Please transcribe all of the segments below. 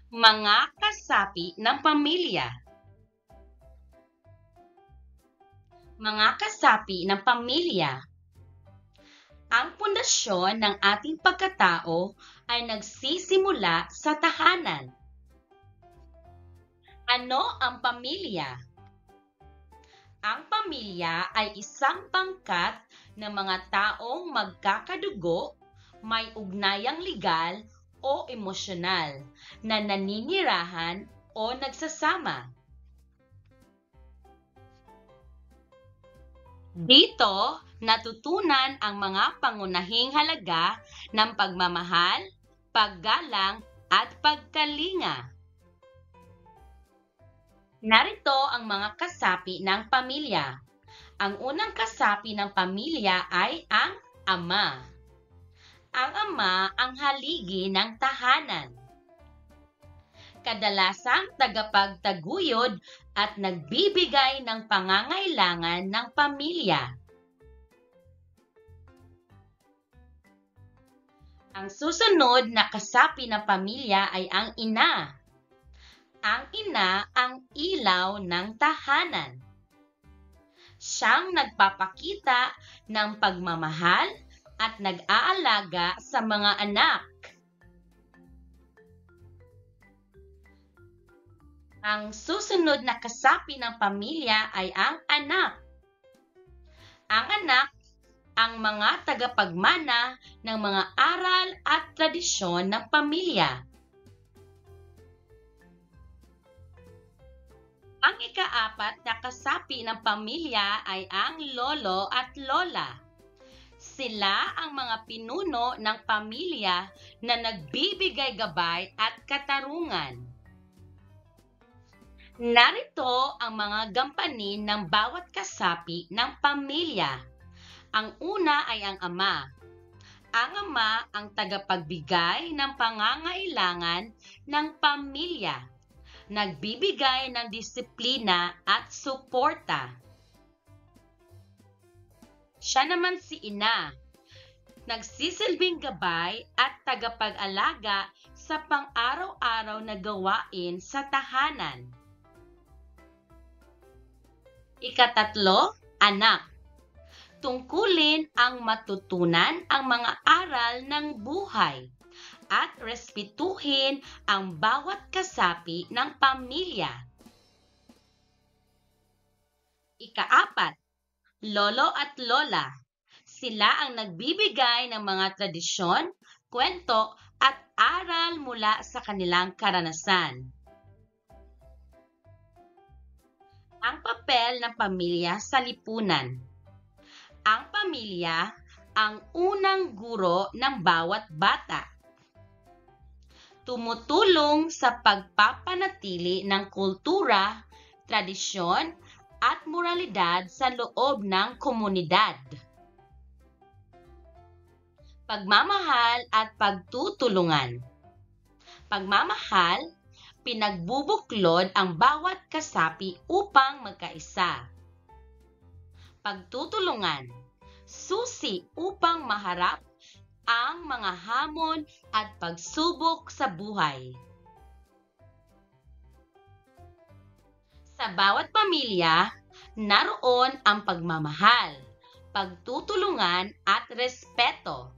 Mga kasapi ng pamilya. Mga kasapi ng pamilya. Ang pundasyon ng ating pagkatao ay nagsisimula sa tahanan. Ano ang pamilya? Ang pamilya ay isang pangkat ng mga taong magkakadugo, may ugnayang legal o emosyonal na naninirahan o nagsasama. Dito, natutunan ang mga pangunahing halaga ng pagmamahal, paggalang at pagkalinga. Narito ang mga kasapi ng pamilya. Ang unang kasapi ng pamilya ay ang ama. Ang ama ang haligi ng tahanan. Kadalasang tagapagtaguyod at nagbibigay ng pangangailangan ng pamilya. Ang susunod na kasapi ng pamilya ay ang ina. Ang ina ang ilaw ng tahanan. Siyang nagpapakita ng pagmamahal at nag-aalaga sa mga anak. Ang susunod na kasapi ng pamilya ay ang anak. Ang anak ang mga tagapagmana ng mga aral at tradisyon ng pamilya. Ang ikaapat na kasapi ng pamilya ay ang lolo at lola. Sila ang mga pinuno ng pamilya na nagbibigay gabay at katarungan. Narito ang mga gampanin ng bawat kasapi ng pamilya. Ang una ay ang ama. Ang ama ang tagapagbigay ng pangangailangan ng pamilya. Nagbibigay ng disiplina at suporta. Siya naman si ina. Nagsisilbing gabay at tagapag-alaga sa pang-araw-araw na gawain sa tahanan. Ikatatlo, anak. Tungkulin ang matutunan ang mga aral ng buhay at respetuhin ang bawat kasapi ng pamilya. Ikaapat, lolo at lola. Sila ang nagbibigay ng mga tradisyon, kwento at aral mula sa kanilang karanasan. Ang papel ng pamilya sa lipunan. Ang pamilya ang unang guro ng bawat bata. Tumutulong sa pagpapanatili ng kultura, tradisyon at moralidad sa loob ng komunidad. Pagmamahal at pagtutulungan. Pagmamahal, pinagbubuklod ang bawat kasapi upang magkaisa. Pagtutulungan, susi upang maharap ang mga hamon at pagsubok sa buhay. Sa bawat pamilya, naroon ang pagmamahal, pagtutulungan at respeto.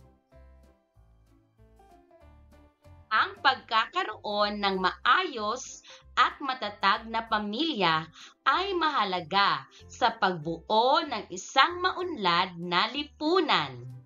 Ang pagkakaroon ng maayos at matatag na pamilya ay mahalaga sa pagbuo ng isang maunlad na lipunan.